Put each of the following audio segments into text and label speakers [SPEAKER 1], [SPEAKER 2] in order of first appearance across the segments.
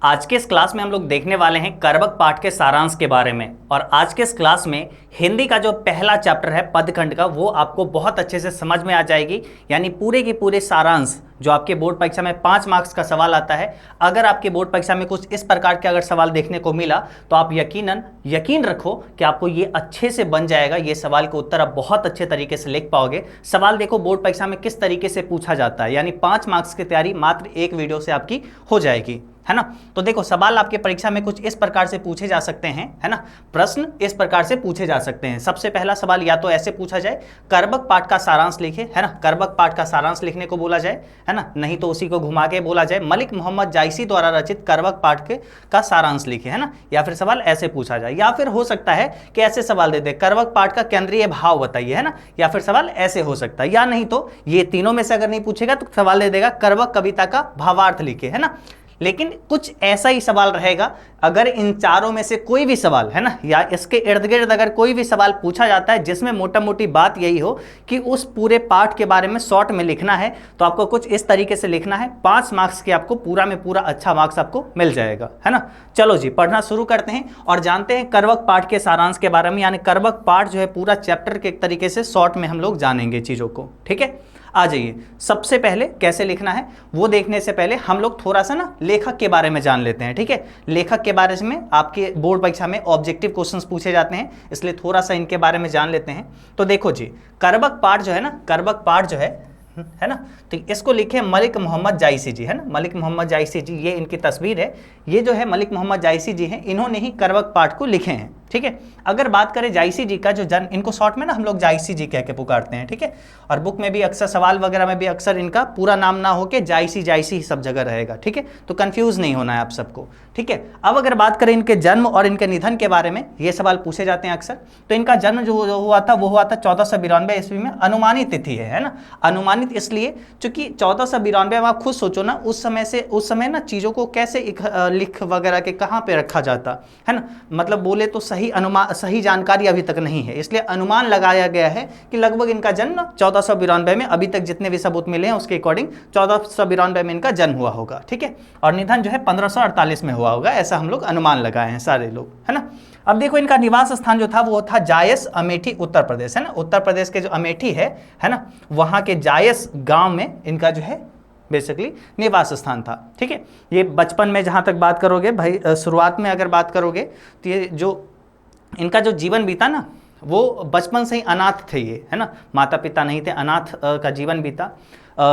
[SPEAKER 1] आज के इस क्लास में हम लोग देखने वाले हैं कर्वक पाठ के सारांश के बारे में। और आज के इस क्लास में हिंदी का जो पहला चैप्टर है पदखंड का, वो आपको बहुत अच्छे से समझ में आ जाएगी। यानी पूरे के पूरे सारांश जो आपके बोर्ड परीक्षा में 5 मार्क्स का सवाल आता है, अगर आपके बोर्ड परीक्षा में कुछ इस प्रकार के अगर सवाल देखने को मिला तो आप यकीन रखो कि आपको ये अच्छे से बन जाएगा। ये सवाल का उत्तर आप बहुत अच्छे तरीके से लिख पाओगे। सवाल देखो बोर्ड परीक्षा में किस तरीके से पूछा जाता है, यानी 5 मार्क्स की तैयारी मात्र एक वीडियो से आपकी हो जाएगी, है ना। तो देखो सवाल आपके परीक्षा में कुछ इस प्रकार से पूछे जा सकते हैं, है ना। प्रश्न इस प्रकार से पूछे जा सकते हैं। सबसे पहला सवाल या तो ऐसे पूछा जाए, कर्वक पाठ का सारांश लिखे, है ना। कर्वक पाठ का सारांश लिखने को बोला जाए, है ना। नहीं तो उसी को घुमा के बोला जाए मलिक मोहम्मद जायसी द्वारा रचित कर्वक पाठ का सारांश लिखे, है ना। या फिर सवाल ऐसे पूछा जाए, या फिर हो सकता है कि ऐसे सवाल दे दे, कर्वक पाठ का केंद्रीय भाव बताइए, है ना। या फिर सवाल ऐसे हो सकता है, या नहीं तो ये तीनों में से अगर नहीं पूछेगा तो सवाल दे देगा कर्वक कविता का भावार्थ लिखे, है ना। लेकिन कुछ ऐसा ही सवाल रहेगा, अगर इन चारों में से कोई भी सवाल, है ना, या इसके इर्द गिर्द अगर कोई भी सवाल पूछा जाता है जिसमें मोटा मोटी बात यही हो कि उस पूरे पाठ के बारे में शॉर्ट में लिखना है, तो आपको कुछ इस तरीके से लिखना है। 5 मार्क्स के आपको पूरा में पूरा अच्छा मार्क्स आपको मिल जाएगा, है ना। चलो जी पढ़ना शुरू करते हैं और जानते हैं कर्वक पाठ के सारांश के बारे में। यानी कर्वक पाठ जो है पूरा चैप्टर के एक तरीके से शॉर्ट में हम लोग जानेंगे चीज़ों को, ठीक है। आ जाइए, सबसे पहले कैसे लिखना है वो देखने से पहले हम लोग थोड़ा सा ना लेखक के बारे में जान लेते हैं, ठीक है। लेखक के बारे में आपके बोर्ड परीक्षा में ऑब्जेक्टिव क्वेश्चंस पूछे जाते हैं, इसलिए थोड़ा सा इनके बारे में जान लेते हैं। तो देखो जी, कर्वक पाठ जो है ना, कर्वक पाठ जो है ना, तो इसको लिखे मलिक मोहम्मद जायसी जी, है ना। मलिक मोहम्मद जायसी जी, ये इनकी तस्वीर है। ये जो है मलिक मोहम्मद जायसी जी हैं, इन्होंने ही कर्वक पाठ को लिखे हैं, ठीक है। अगर बात करें जायसी जी का जो जन्म, इनको शॉर्ट में ना हम लोग जायसी जी कह के पुकारते हैं, ठीक है। और बुक में भी अक्सर सवाल वगैरह में भी अक्सर इनका पूरा नाम ना होके जायसी जायसी सब जगह रहेगा, ठीक है। तो कंफ्यूज नहीं होना है आप सबको, ठीक है। अब अगर बात करें इनके जन्म और इनके निधन के बारे में, ये सवाल पूछे जाते हैं अक्सर। तो इनका जन्म जो हुआ था वो हुआ था 1492 ईस्वी में। अनुमानित तिथि है ना। अनुमानित इसलिए चूंकि 1492 में आप खुद सोचो ना, उस समय ना चीज़ों को कैसे लिख वगैरह के कहाँ पे रखा जाता है ना, मतलब बोले तो सही जानकारी अभी तक नहीं है, इसलिए अनुमान लगाया गया है कि लगभग इनका जन्म 1492 में, अभी तक जितने भी सबूत मिले हैं उसके अकॉर्डिंग 1492 में इनका जन्म हुआ होगा, ठीक है। और निधन जो है 1548 में हुआ होगा, ऐसा हम लोग अनुमान लगाए हैं सारे लोग, है ना। अब देखो इनका निवास स्थान जो था वो था जायस, अमेठी, उत्तर प्रदेश, है ना। उत्तर प्रदेश के जो अमेठी है ना, वहाँ के जायस गांव में इनका जो है बेसिकली निवास स्थान था, ठीक है। ये बचपन में जहाँ तक बात करोगे भाई, शुरुआत में अगर बात करोगे तो ये जो इनका जो जीवन बीता ना, वो बचपन से ही अनाथ थे ये, है ना। माता पिता नहीं थे, अनाथ का जीवन बीता।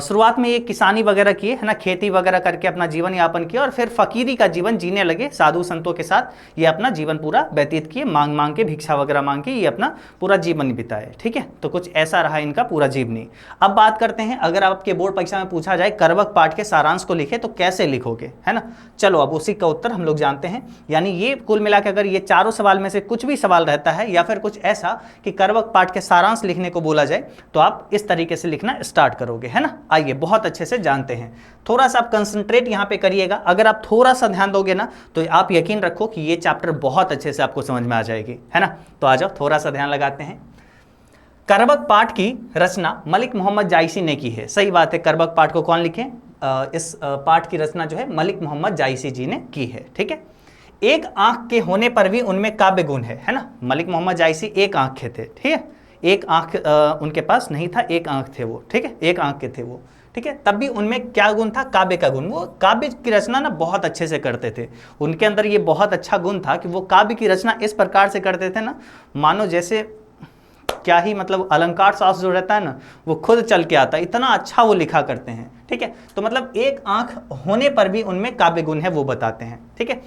[SPEAKER 1] शुरुआत में ये किसानी वगैरह किए, है ना, खेती वगैरह करके अपना जीवन यापन किया और फिर फकीरी का जीवन जीने लगे। साधु संतों के साथ ये अपना जीवन पूरा व्यतीत किए, मांग मांग के, भिक्षा वगैरह मांग के ये अपना पूरा जीवन बिताए, ठीक है। तो कुछ ऐसा रहा इनका पूरा जीवनी। अब बात करते हैं, अगर आपके बोर्ड परीक्षा में पूछा जाए कर्वक पाठ के सारांश को लिखे तो कैसे लिखोगे, है ना। चलो अब उसी का उत्तर हम लोग जानते हैं। यानी ये कुल मिला के अगर ये चारों सवाल में से कुछ भी सवाल रहता है या फिर कुछ ऐसा कि कर्वक पाठ के सारांश लिखने को बोला जाए, तो आप इस तरीके से लिखना स्टार्ट करोगे, है ना। आइए बहुत अच्छे से जानते हैं। थोड़ा सा आप कंसंट्रेट यहां पे करिएगा। अगर आप थोड़ा सा ध्यान दोगे ना तो आप यकीन रखो कि ये चैप्टर बहुत अच्छे से आपको समझ में आ जाएगी, है ना। तो आ जाओ थोड़ा सा ध्यान लगाते हैं। कर्वक पाठ की रचना मलिक मोहम्मद जायसी ने की है। सही बात है, कर्वक पाठ को कौन लिखे? इस पाठ की रचना जो है मलिक मोहम्मद जायसी जी ने की है, ठीक है। एक आंख के होने पर भी उनमें काव्य गुण है ना। मलिक मोहम्मद जायसी एक आंख के थे, ठीक है। एक आंख उनके पास नहीं था, एक आंख थे वो, ठीक है, एक आंख के थे वो, ठीक है। तब भी उनमें क्या गुण था? काव्य का गुण। वो काव्य की रचना ना बहुत अच्छे से करते थे। उनके अंदर ये बहुत अच्छा गुण था कि वो काव्य की रचना इस प्रकार से करते थे ना, मानो जैसे क्या ही, मतलब अलंकार शास्त्र जो रहता है ना वो खुद चल के आता है, इतना अच्छा वो लिखा करते हैं, ठीक है। तो मतलब एक आंख होने पर भी उनमें काव्य गुण है वो बताते हैं, ठीक है।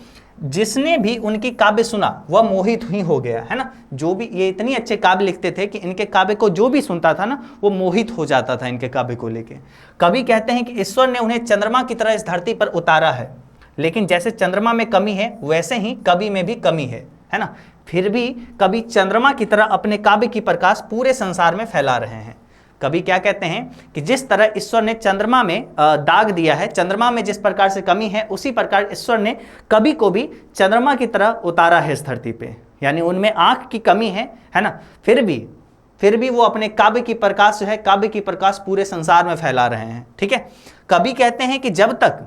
[SPEAKER 1] जिसने भी उनकी काव्य सुना वह मोहित ही हो गया, है ना। जो भी ये इतनी अच्छे काव्य लिखते थे कि इनके काव्य को जो भी सुनता था ना वो मोहित हो जाता था इनके काव्य को लेके। कवि कहते हैं कि ईश्वर ने उन्हें चंद्रमा की तरह इस धरती पर उतारा है, लेकिन जैसे चंद्रमा में कमी है वैसे ही कवि में भी कमी है ना। फिर भी कवि चंद्रमा की तरह अपने काव्य की प्रकाश पूरे संसार में फैला रहे हैं। कवि क्या कहते हैं कि जिस तरह ईश्वर ने चंद्रमा में दाग दिया है, चंद्रमा में जिस प्रकार से कमी है, उसी प्रकार ईश्वर ने कवि को भी चंद्रमा की तरह उतारा है इस धरती पे। यानी उनमें आंख की कमी है ना, फिर भी वो अपने काव्य की प्रकाश जो है, काव्य की प्रकाश पूरे संसार में फैला रहे हैं, ठीक है। कवि कहते हैं कि जब तक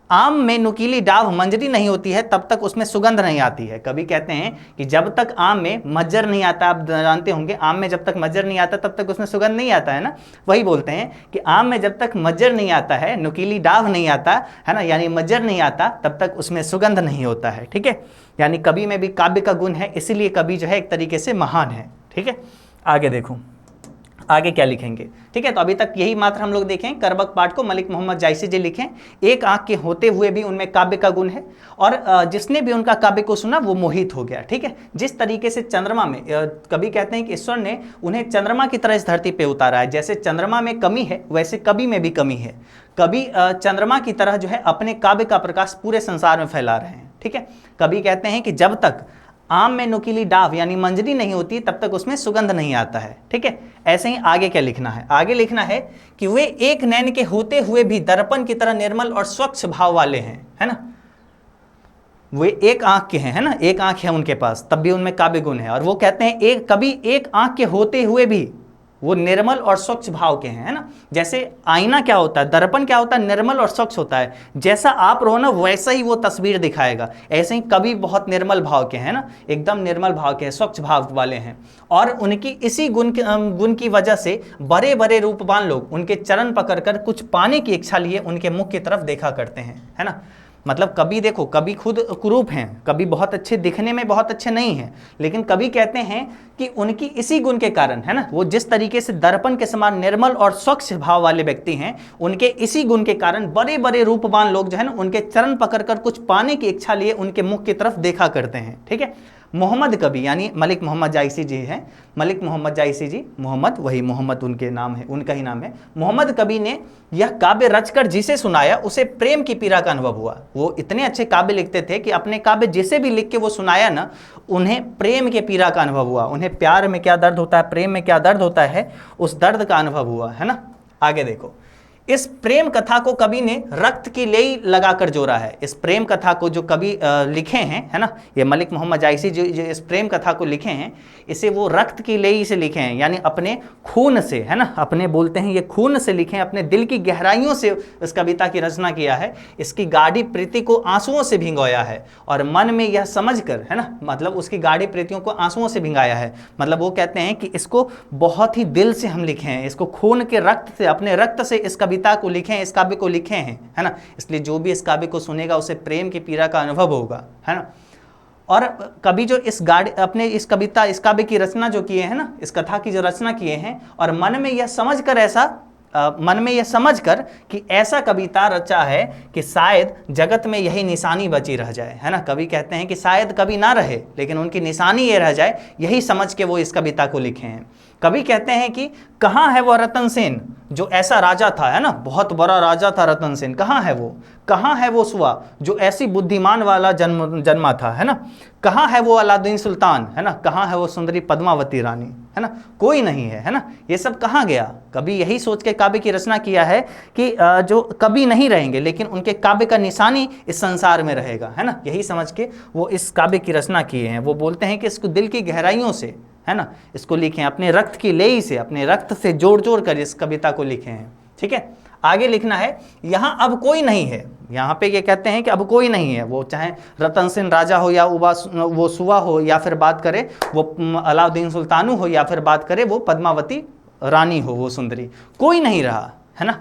[SPEAKER 1] आम में नुकीली डाव मंजरी नहीं होती है तब तक उसमें सुगंध नहीं आती है। कभी कहते हैं कि जब तक आम में मज्जर नहीं आता, आप जानते होंगे आम में जब तक मज्जर नहीं आता तब तक उसमें सुगंध नहीं आता है ना, वही बोलते हैं कि आम में जब तक मज्जर नहीं आता है, नुकीली डाव नहीं आता है ना, यानी मज्जर नहीं आता, तब तक उसमें सुगंध नहीं होता है। ठीक है, यानी कवि में भी काव्य का गुण है, इसीलिए कवि जो है एक तरीके से महान है। ठीक है, आगे देखो आगे क्या लिखेंगे। ठीक है, तो अभी तक यही मात्र हम लोग देखें। करबक पाठ को मलिक मोहम्मद जायसी जी लिखें। एक आंख के होते हुए भी उनमें काव्य का गुण है और जिसने भी उनका काव्य को सुना वो मोहित हो गया। ठीक है, जिस तरीके से चंद्रमा में कभी कहते हैं कि ईश्वर ने उन्हें चंद्रमा की तरह इस धरती पे उतारा है, जैसे चंद्रमा में कमी है वैसे कवि में भी कमी है। कवि चंद्रमा की तरह जो है अपने काव्य का प्रकाश पूरे संसार में फैला रहे हैं। ठीक है, कवि कहते हैं कि जब तक आम में नुकीली डाव यानी मंजरी नहीं होती तब तक उसमें सुगंध नहीं आता है। ठीक है, ऐसे ही आगे क्या लिखना है, आगे लिखना है कि वे एक नैन के होते हुए भी दर्पण की तरह निर्मल और स्वच्छ भाव वाले हैं, है ना। वे एक आंख के हैं, है ना, एक आंख है उनके पास, तब भी उनमें काव्य गुण है। और वो कहते हैं एक कभी एक आंख के होते हुए भी वो निर्मल और स्वच्छ भाव के हैं, है ना। जैसे आईना क्या होता है, दर्पण क्या होता है, निर्मल और स्वच्छ होता है। जैसा आप रहो ना वैसा ही वो तस्वीर दिखाएगा। ऐसे ही कवि बहुत निर्मल भाव के हैं ना, एकदम निर्मल भाव के हैं, स्वच्छ भाव वाले हैं। और उनकी इसी गुण की वजह से बड़े बड़े रूपवान लोग उनके चरण पकड़कर कुछ पाने की इच्छा लिए उनके मुख की तरफ देखा करते हैं, है ना। मतलब कवि देखो, कवि खुद कुरूप हैं, कवि बहुत अच्छे दिखने में बहुत अच्छे नहीं हैं, लेकिन कवि कहते हैं कि उनकी इसी गुण के कारण, है ना, वो जिस तरीके से दर्पण के समान निर्मल और स्वच्छ भाव वाले व्यक्ति हैं, उनके इसी गुण के कारण बड़े बड़े रूपवान लोग जो है ना उनके चरण पकड़कर कुछ पाने की इच्छा लिए उनके मुख की तरफ देखा करते हैं। ठीक है, मोहम्मद कवि यानी मलिक मोहम्मद जायसी जी हैं, मलिक मोहम्मद जायसी जी, मोहम्मद वही मोहम्मद उनके नाम है, उनका ही नाम है। मोहम्मद कवि ने यह काव्य रचकर जिसे सुनाया उसे प्रेम की पीड़ा का अनुभव हुआ। वो इतने अच्छे काव्य लिखते थे कि अपने काव्य जिसे भी लिख के वो सुनाया ना, उन्हें प्रेम के पीड़ा का अनुभव हुआ। उन्हें प्यार में क्या दर्द होता है, प्रेम में क्या दर्द होता है, उस दर्द का अनुभव हुआ, है ना। आगे देखो, इस प्रेम कथा को कवि ने रक्त की लेई लगाकर जोड़ा है। इस प्रेम कथा को जो कवि लिखे हैं, है ना, ये मलिक मोहम्मद जायसी जो इस प्रेम कथा को लिखे हैं, इसे वो रक्त की लेई से लिखे हैं, यानी अपने खून से, है ना, अपने बोलते हैं ये खून से लिखे हैं, अपने दिल की गहराइयों से इस कविता की रचना किया है। इसकी गाढ़ी प्रीति को आंसुओं से भिंगोया है और मन में यह समझकर, है ना, मतलब उसकी गाढ़ी प्रीतियों को आंसुओं से भिंगाया है। मतलब वो कहते हैं कि इसको बहुत ही दिल से हम लिखे हैं, इसको खून के रक्त से, अपने रक्त से इस कविता को लिखे हैं, इस काव्य को लिखे हैं, है ना। इसलिए जो भी इस काव्य को सुनेगा उसे प्रेम की पीड़ा का अनुभव होगा, है ना। और कवि जो इस इस काव्य की रचना जो किए हैं ना, इस कथा की जो रचना किए हैं, और मन में यह समझकर कि ऐसा कविता रचा है कि शायद जगत में यही निशानी बची रह जाए, है ना। कवि कहते हैं कि शायद कवि ना रहे लेकिन उनकी निशानी ये रह जाए, यही समझ के वो इस कविता को लिखे हैं। कवि कहते हैं कि कहाँ है वो रतन सेन जो ऐसा राजा था, है ना, बहुत बड़ा राजा था रतन सेन, कहाँ है वो? कहाँ है वो सुआ जो ऐसी बुद्धिमान वाला जन्मा था, है ना। कहाँ है वो अलादीन सुल्तान, है ना, कहाँ है वो सुंदरी पद्मावती रानी, है ना, कोई नहीं है, है ना। ये सब कहाँ गया? कवि यही सोच के काव्य की रचना किया है कि जो कवि नहीं रहेंगे लेकिन उनके काव्य का निशानी इस संसार में रहेगा, है ना। यही समझ के वो इस काव्य की रचना किए हैं। वो बोलते हैं कि इसको दिल की गहराइयों से, है ना, इसको लिखे हैं, अपने रक्त की लेई से, अपने रक्त से जोड़ जोड़ कर इस कविता को लिखे हैं। ठीक है, आगे लिखना है, यहाँ अब कोई नहीं है। यहाँ पे ये कहते हैं कि अब कोई नहीं है, वो चाहे रतन सेन राजा हो या वो सुआ हो, या फिर बात करे वो अलाउद्दीन सुल्तानू हो, या फिर बात करे वो पद्मावती रानी हो, वो सुंदरी, कोई नहीं रहा, है ना।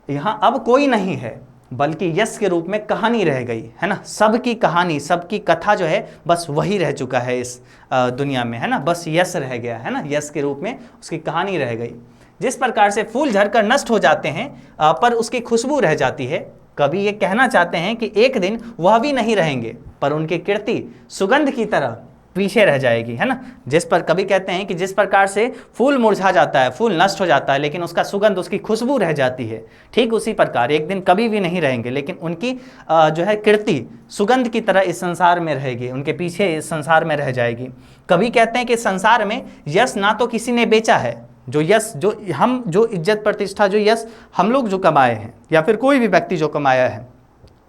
[SPEAKER 1] यहाँ अब कोई नहीं है बल्कि यश के रूप में कहानी रह गई, है ना। सबकी कहानी, सबकी कथा जो है बस वही रह चुका है इस दुनिया में, है ना। बस यश रह गया, है ना, यश के रूप में उसकी कहानी रह गई। जिस प्रकार से फूल झड़कर नष्ट हो जाते हैं पर उसकी खुशबू रह जाती है, कवि ये कहना चाहते हैं कि एक दिन वह भी नहीं रहेंगे पर उनकी कीर्ति सुगंध की तरह पीछे रह जाएगी, है ना। जिस पर कवि कहते हैं कि जिस प्रकार से फूल मुरझा जाता है, फूल नष्ट हो जाता है, लेकिन उसका सुगंध, उसकी खुशबू रह जाती है, ठीक उसी प्रकार एक दिन कवि भी नहीं रहेंगे लेकिन उनकी जो है कीर्ति सुगंध की तरह इस संसार में रहेगी, उनके पीछे इस संसार में रह जाएगी। कवि कहते हैं कि संसार में यश ना तो किसी ने बेचा है, जो यश, जो इज्जत प्रतिष्ठा, जो यश हम लोग जो कमाए हैं या फिर कोई भी व्यक्ति जो कमाया है,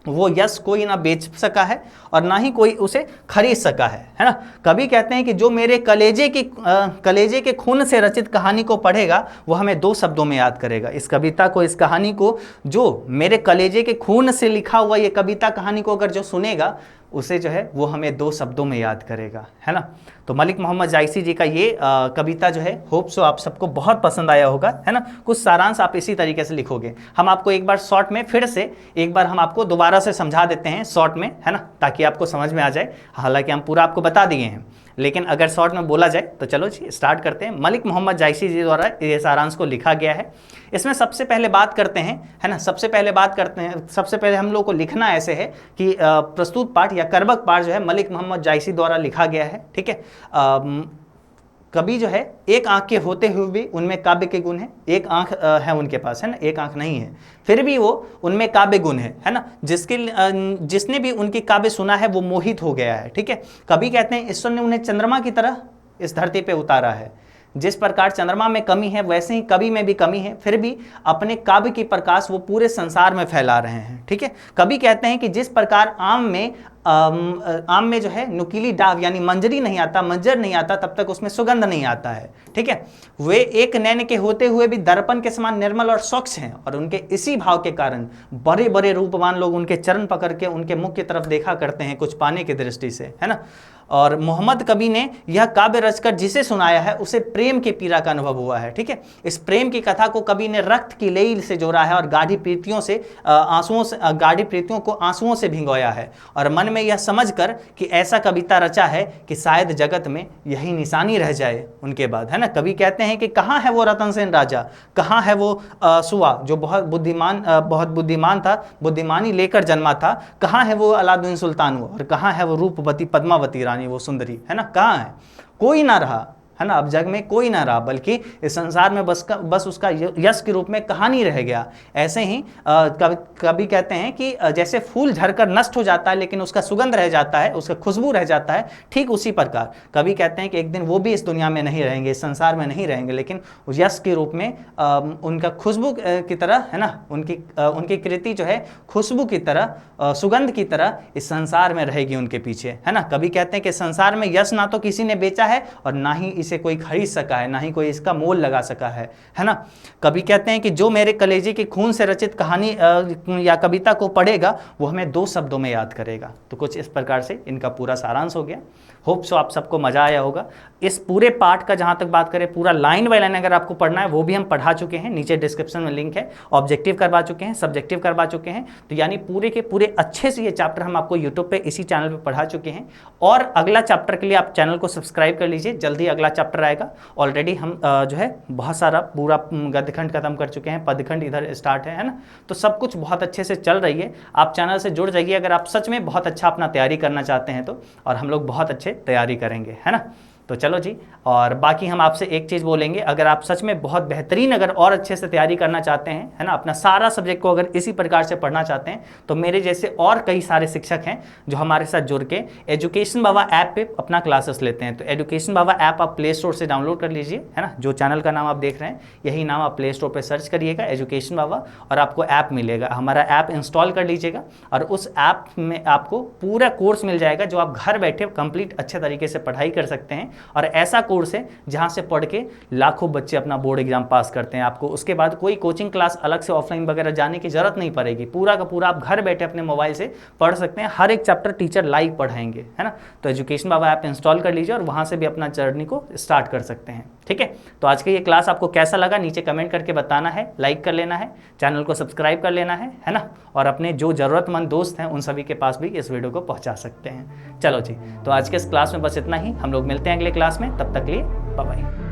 [SPEAKER 1] वो यश कोई ना बेच सका है और ना ही कोई उसे खरीद सका है ना। कवि कहते हैं कि जो मेरे कलेजे के खून से रचित कहानी को पढ़ेगा वो हमें 2 शब्दों में याद करेगा। इस कविता को, इस कहानी को, जो मेरे कलेजे के खून से लिखा हुआ ये कविता कहानी को अगर जो सुनेगा उसे जो है वो हमें 2 शब्दों में याद करेगा, है ना। तो मलिक मोहम्मद जायसी जी का ये कविता जो है होप सो आप सबको बहुत पसंद आया होगा, है ना। कुछ सारांश आप इसी तरीके से लिखोगे। हम आपको एक बार शॉर्ट में फिर से एक बार हम आपको दोबारा से समझा देते हैं शॉर्ट में, है ना, ताकि आपको समझ में आ जाए। हालांकि हम पूरा आपको बता दिए हैं, लेकिन अगर शॉर्ट में बोला जाए तो चलो जी स्टार्ट करते हैं। मलिक मोहम्मद जायसी जी द्वारा ये सारांश को लिखा गया है। इसमें सबसे पहले बात करते हैं, है ना, सबसे पहले हम लोग को लिखना ऐसे है कि प्रस्तुत पाठ या कर्बक पाठ जो है मलिक मोहम्मद जायसी द्वारा लिखा गया है, ठीक है। कवि जो है एक आंख के होते हुए भी उनमें काव्य के गुण है। एक आंख है उनके पास, है ना, एक आंख नहीं है, फिर भी वो उनमें काव्य गुण है ना। जिसने भी उनकी काव्य सुना है वो मोहित हो गया है, ठीक है। कवि कहते हैं ईश्वर ने उन्हें चंद्रमा की तरह इस धरती पे उतारा है। जिस प्रकार चंद्रमा में कमी है वैसे ही कवि में भी कमी है, फिर भी अपने काव्य की प्रकाश वो पूरे संसार में फैला रहे हैं, ठीक है। कवि कहते हैं कि जिस प्रकार आम में जो है नुकीली डाव यानी मंजर नहीं आता तब तक उसमें सुगंध नहीं आता है, ठीक है। वे एक नैन के होते हुए भी दर्पण के समान निर्मल और स्वच्छ हैं और उनके इसी भाव के कारण बड़े बड़े रूपवान लोग उनके चरण पकड़ के उनके मुख की तरफ देखा करते हैं कुछ पाने की दृष्टि से, है ना। और मोहम्मद कवि ने यह काव्य रचकर जिसे सुनाया है उसे प्रेम के पीड़ा का अनुभव हुआ है, ठीक है। इस प्रेम की कथा को कवि ने रक्त की लेई से जोड़ा है और गाढ़ी प्रीतियों को आंसुओं से भिगोया है और मन में यह समझकर कि ऐसा कविता रचा है कि शायद जगत में यही निशानी रह जाए उनके बाद, है ना। कवि कहते हैं कि कहाँ है वो रतन सेन राजा, कहाँ है वो सुआ जो बहुत बुद्धिमान था, बुद्धिमानी लेकर जन्मा था, कहाँ है वो अलाउद्दीन सुल्तान और कहाँ है वो रूपवती पद्मावती रानी वो सुंदरी, है ना। कहाँ है, कोई ना रहा, है ना। अब जग में कोई ना रहा, बल्कि इस संसार में बस उसका यश के रूप में कहानी रह गया। ऐसे ही कवि कहते हैं कि जैसे फूल झड़कर नष्ट हो जाता है लेकिन उसका सुगंध रह जाता है, उसका खुशबू रह जाता है, ठीक उसी प्रकार कवि कहते हैं कि एक दिन वो भी इस दुनिया में नहीं रहेंगे, इस संसार में नहीं रहेंगे, लेकिन यश के रूप में उनका खुशबू की तरह, है ना, उनकी कृति जो है खुशबू की तरह, सुगंध की तरह इस संसार में रहेगी उनके पीछे, है ना। कवि कहते हैं कि संसार में यश ना तो किसी ने बेचा है और ना ही इसे कोई खरीद सका है, ना ही कोई इसका मोल लगा सका है ना। कवि कहते हैं कि जो मेरे कलेजे के खून से रचित कहानी या कविता को पढ़ेगा वो हमें 2 शब्दों में याद करेगा। तो कुछ इस प्रकार से इनका पूरा सारांश हो गया। होप सो आप सबको मजा आया होगा। इस पूरे पार्ट का जहां तक बात करें, पूरा लाइन बाय लाइन अगर आपको पढ़ना है वो भी हम पढ़ा चुके हैं, नीचे डिस्क्रिप्शन में लिंक है। ऑब्जेक्टिव करवा चुके हैं, सब्जेक्टिव करवा चुके हैं, तो यानी पूरे के पूरे अच्छे से ये चैप्टर हम आपको यूट्यूब पे इसी चैनल पे पढ़ा चुके हैं। और अगला चैप्टर के लिए आप चैनल को सब्सक्राइब कर लीजिए, जल्दी अगला चैप्टर आएगा। ऑलरेडी हम जो है बहुत सारा पूरा गद्यखंड खत्म कर चुके हैं, पदखंड इधर स्टार्ट है ना। तो सब कुछ बहुत अच्छे से चल रही है। आप चैनल से जुड़ जाइए अगर आप सच में बहुत अच्छा अपना तैयारी करना चाहते हैं तो, और हम लोग बहुत अच्छे तैयारी करेंगे, है ना। तो चलो जी, और बाकी हम आपसे एक चीज़ बोलेंगे, अगर आप सच में बहुत बेहतरीन अगर और अच्छे से तैयारी करना चाहते हैं, है ना, अपना सारा सब्जेक्ट को अगर इसी प्रकार से पढ़ना चाहते हैं, तो मेरे जैसे और कई सारे शिक्षक हैं जो हमारे साथ जुड़ के एजुकेशन बाबा ऐप पे अपना क्लासेस लेते हैं। तो एजुकेशन बाबा ऐप आप प्ले स्टोर से डाउनलोड कर लीजिए, है ना। जो चैनल का नाम आप देख रहे हैं यही नाम आप प्ले स्टोर पर सर्च करिएगा एजुकेशन बाबा, और आपको ऐप मिलेगा। हमारा ऐप इंस्टॉल कर लीजिएगा और उस ऐप में आपको पूरा कोर्स मिल जाएगा जो आप घर बैठे कंप्लीट अच्छे तरीके से पढ़ाई कर सकते हैं। और ऐसा कोर्स है जहां से पढ़ के लाखों बच्चे अपना बोर्ड एग्जाम पास करते हैं। आपको उसके बाद कोई कोचिंग क्लास अलग से ऑफलाइन वगैरह जाने की जरूरत नहीं पड़ेगी। पूरा का पूरा आप घर बैठे अपने मोबाइल से पढ़ सकते हैं। हर एक चैप्टर टीचर लाइव पढ़ाएंगे, है ना। तो एजुकेशन बाबा ऐप इंस्टॉल कर लीजिए और वहां से भी अपना जर्नी को स्टार्ट कर सकते हैं, ठीक है। तो आज का ये क्लास आपको कैसा लगा नीचे कमेंट करके बताना है, लाइक कर लेना है, चैनल को सब्सक्राइब कर लेना है ना। और अपने जो जरूरतमंद दोस्त हैं उन सभी के पास भी इस वीडियो को पहुंचा सकते हैं। चलो जी, तो आज के इस क्लास में बस इतना ही। हम लोग मिलते हैं अगले क्लास में, तब तक के लिए बाय बाय।